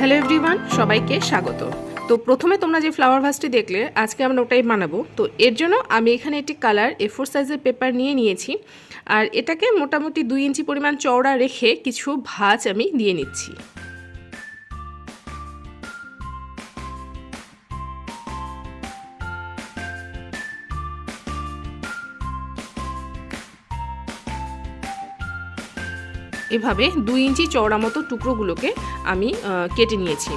Hello everyone, সবাইকে স্বাগত। তো প্রথমে তোমরা যে ফ্লাওয়ার ভাসটি দেখলে, আজকে আমরা ওটাই বানাবো। তো এর জন্য আমি এখানে একটি কালার A4 সাইজের পেপার নিয়ে নিয়েছি, আর এটাকে মোটামুটি 2 ইঞ্চি পরিমাণ চওড়া রেখে কিছু ভাঁজ আমি দিয়ে নিচ্ছি। এভাবে 2 ইঞ্চি চওড়া মতো টুকরোগুলোকে আমি কেটে নিয়েছি।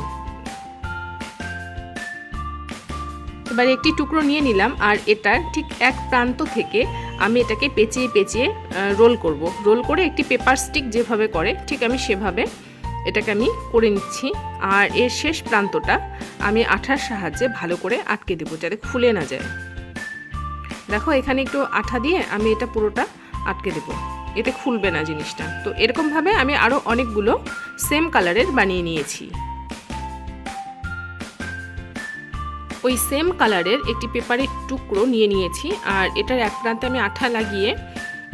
এবারে একটি টুকরো নিয়ে নিলাম, আর এটার ঠিক এক প্রান্ত থেকে আমি এটাকে পেঁচিয়ে পেঁচিয়ে রোল করব। রোল করে একটি পেপার স্টিক যেভাবে করে ঠিক আমি সেভাবে এটাকে আমি করে নিচ্ছি। আর এর শেষ প্রান্তটা আমি আঠার সাহায্যে ভালো করে আটকে দেবো, যাতে খুলে না যায়। দেখো, এখানে একটু আঠা দিয়ে আমি এটা পুরোটা আটকে দেবো, এতে খুলবে না জিনিসটা। তো এরকমভাবে আমি আরও অনেকগুলো সেম কালারের বানিয়ে নিয়েছি। ওই সেম কালারের একটি পেপারের টুকরো নিয়ে নিয়েছি, আর এটার এক প্রান্তে আমি আঠা লাগিয়ে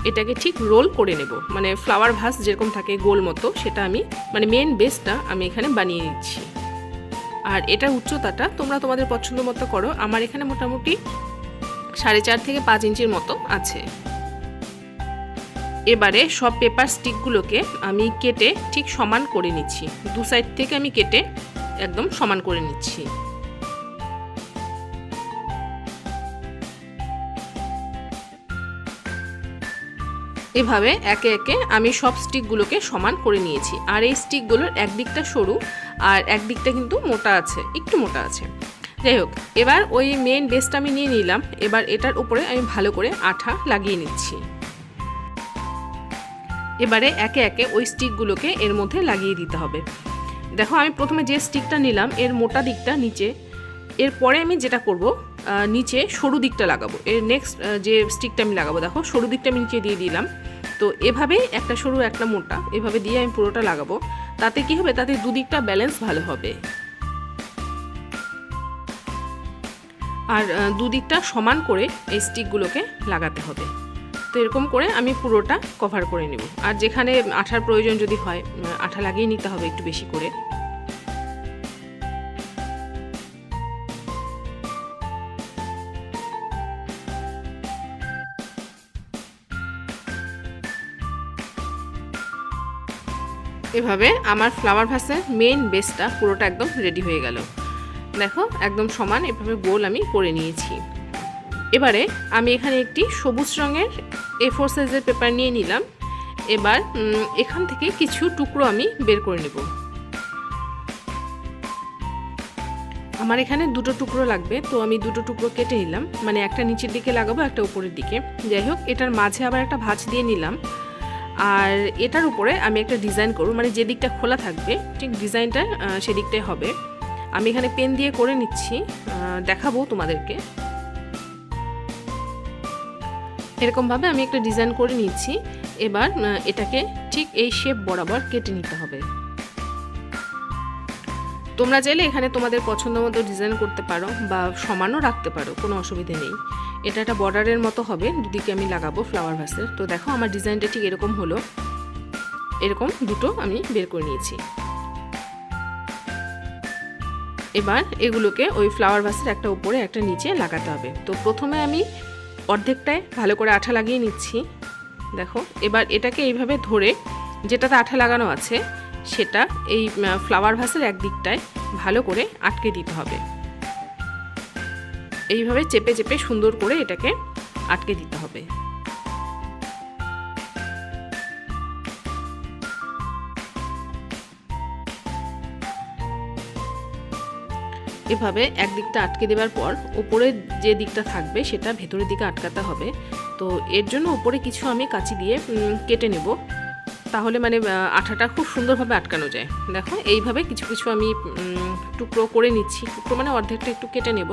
এটাকে ঠিক রোল করে নেব। মানে ফ্লাওয়ার ভাস যেরকম থাকে গোল মতো, সেটা আমি মানে মেন বেসটা আমি এখানে বানিয়ে নিচ্ছি। আর এটার উচ্চতাটা তোমরা তোমাদের পছন্দ মতো করো। আমার এখানে মোটামুটি 4.5 থেকে 5 ইঞ্চির মতো আছে। এবারে সব পেপার স্টিকগুলোকে আমি কেটে ঠিক সমান করে নিচ্ছি। দু সাইড থেকে আমি কেটে একদম সমান করে নিচ্ছি। এভাবে একে একে আমি সব স্টিকগুলোকে সমান করে নিয়েছি। আর এই স্টিকগুলোর একদিকটা সরু আর একদিকটা কিন্তু মোটা আছে, একটু মোটা আছে। যাই হোক, এবার ওই মেন বেসটা আমি নিয়ে নিলাম। এবার এটার উপরে আমি ভালো করে আঠা লাগিয়ে নিচ্ছি। এবারে একে একে ওই স্টিকগুলোকে এর মধ্যে লাগিয়ে দিতে হবে। দেখো, আমি প্রথমে যে স্টিকটা নিলাম এর মোটা দিকটা নিচে, এরপরে আমি যেটা করব নিচে সরু দিকটা লাগাবো। এর নেক্সট যে স্টিকটা আমি লাগাবো, দেখো সরু দিকটা আমি নিচে দিয়ে দিলাম। তো এভাবে একটা সরু একটা মোটা এভাবে দিয়ে আমি পুরোটা লাগাবো। তাতে কি হবে, তাতে দুদিকটা ব্যালেন্স ভালো হবে, আর দুদিকটা সমান করে এই স্টিকগুলোকে লাগাতে হবে। তো এরকম করে আমি পুরোটা কভার করে নেব। আর যেখানে আঠার প্রয়োজন যদি হয়, আঠা লাগিয়ে নিতে হবে একটু বেশি করে। এভাবে আমার ফ্লাওয়ার ভাসের মেন বেসটা পুরোটা একদম রেডি হয়ে গেল। দেখো, একদম সমান এভাবে গোল আমি করে নিয়েছি। এবারে আমি এখানে একটি সবুজ রঙের A4 সাইজের পেপার নিয়ে নিলাম। এবার এখান থেকে কিছু টুকরো আমি বের করে নেব। আমার এখানে দুটো টুকরো লাগবে, তো আমি দুটো টুকরো কেটে নিলাম। মানে একটা নিচের দিকে লাগাবো, একটা উপরের দিকে। যাই হোক, এটার মাঝে আবার একটা ভাঁজ দিয়ে নিলাম। আর এটার উপরে আমি একটা ডিজাইন করব, মানে যে দিকটা খোলা থাকবে ঠিক ডিজাইনটা সেদিকটাই হবে। আমি এখানে পেন দিয়ে করে নিচ্ছি, দেখাবো তোমাদেরকে। এরকমভাবে আমি একটা ডিজাইন করে নিচ্ছি। এবার এটাকে ঠিক এই শেপ বরাবর কেটে নিতে হবে। তোমরা চাইলে এখানে তোমাদের পছন্দ মতো ডিজাইন করতে পারো বা সমানও রাখতে পারো, কোনো অসুবিধে নেই। এটা একটা বর্ডারের মতো হবে, দুদিকে আমি লাগাবো ফ্লাওয়ার ভাসের। তো দেখো, আমার ডিজাইনটা ঠিক এরকম হলো। এরকম দুটো আমি বের করে নিয়েছি। এবার এগুলোকে ওই ফ্লাওয়ার ভাসের একটা উপরে একটা নিচে লাগাতে হবে। তো প্রথমে আমি অর্ধেকটায় ভালো করে আঠা লাগিয়ে নিচ্ছি। দেখো, এবার এটাকে এইভাবে ধরে যেটাতে আঠা লাগানো আছে সেটা এই ফ্লাওয়ার ভাসের একদিকটায় ভালো করে আটকে দিতে হবে। এইভাবে চেপে চেপে সুন্দর করে এটাকে আটকে দিতে হবে। এভাবে একদিকটা আটকে দেওয়ার পর উপরের যে দিকটা থাকবে সেটা ভেতরের দিকে আটকাতে হবে। তো এর জন্য উপরে কিছু আমি কাঁচি দিয়ে কেটে নেব, তাহলে মানে আঠাটা খুব সুন্দরভাবে আটকানো যায়। দেখো, এইভাবে কিছু কিছু আমি টুকরো করে নিচ্ছি। টুকরো মানে অর্ধেকটা একটু কেটে নেব,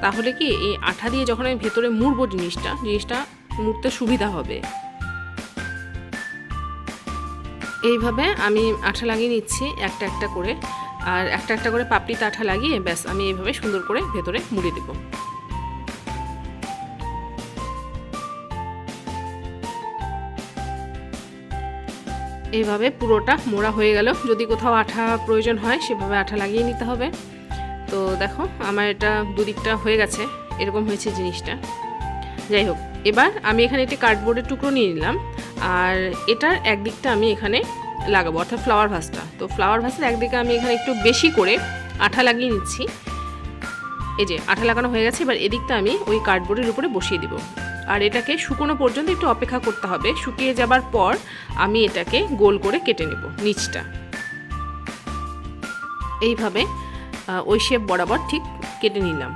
তাহলে কি এই আঠা দিয়ে যখন আমি ভেতরে মুড়বো জিনিসটা মুড়তে সুবিধা হবে। এইভাবে আমি আঠা লাগিয়ে নিচ্ছি একটা একটা করে, আর একটা একটা করে পাপড়িতে আঠা লাগিয়ে ব্যাস আমি এইভাবে সুন্দর করে ভেতরে মুড়ে দেব। এইভাবে পুরোটা মোড়া হয়ে গেল। যদি কোথাও আঠা প্রয়োজন হয় সেভাবে আঠা লাগিয়ে নিতে হবে। তো দেখো আমার এটা দুদিকটা হয়ে গেছে, এরকম হয়েছে জিনিসটা। যাই হোক, এবার আমি এখানে একটি কার্ডবোর্ডের টুকরো নিয়ে নিলাম, আর এটার একদিকটা আমি এখানে লাগাবো, অর্থাৎ ফ্লাওয়ার ভাসটা। তো ফ্লাওয়ার ভাসের একদিকে আমি এখানে একটু বেশি করে আঠা লাগিয়ে নিচ্ছি। এই যে আঠা লাগানো হয়ে গেছে, এবার এদিকটা আমি ওই কার্ডবোর্ডের উপরে বসিয়ে দিব। আর এটাকে শুকনো পর্যন্ত একটু অপেক্ষা করতে হবে। শুকিয়ে যাবার পর আমি এটাকে গোল করে কেটে নেব নিচটা, এইভাবে ওই শেপ বরাবর ঠিক কেটে নিলাম।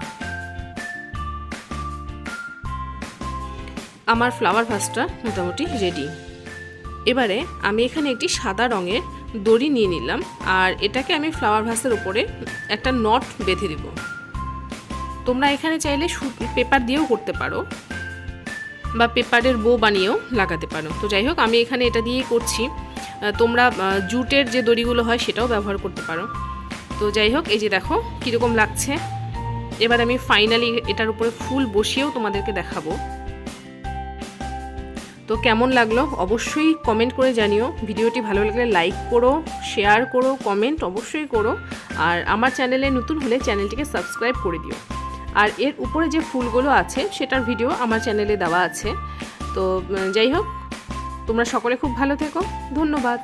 আমার ফ্লাওয়ার ভাসটা মোটামুটি রেডি। এবারে আমি এখানে একটি সাদা রঙের দড়ি নিয়ে নিলাম, আর এটাকে আমি ফ্লাওয়ার ভাসের উপরে একটা নট বেঁধে দেব। তোমরা এখানে চাইলে পেপার দিয়েও করতে পারো, বা পেপারের বো বানিয়েও লাগাতে পারো। তো যাই হোক, আমি এখানে এটা দিয়েই করছি। তোমরা জুটের যে দড়িগুলো হয় সেটাও ব্যবহার করতে পারো। তো যাই হোক, এই যে দেখো কীরকম লাগছে। এবার আমি ফাইনালি এটার উপরে ফুল বসিয়েও তোমাদেরকে দেখাবো। তো কেমন লাগলো অবশ্যই কমেন্ট করে জানিও। ভিডিওটি ভালো লাগলে লাইক করো, শেয়ার করো, কমেন্ট অবশ্যই করো। আর আমার চ্যানেলে নতুন হলে চ্যানেলটিকে সাবস্ক্রাইব করে দিও। আর এর উপরে যে ফুলগুলো আছে সেটার ভিডিও আমার চ্যানেলে দেওয়া আছে। তো যাই হোক, তোমরা সকলে খুব ভালো থেকো। ধন্যবাদ।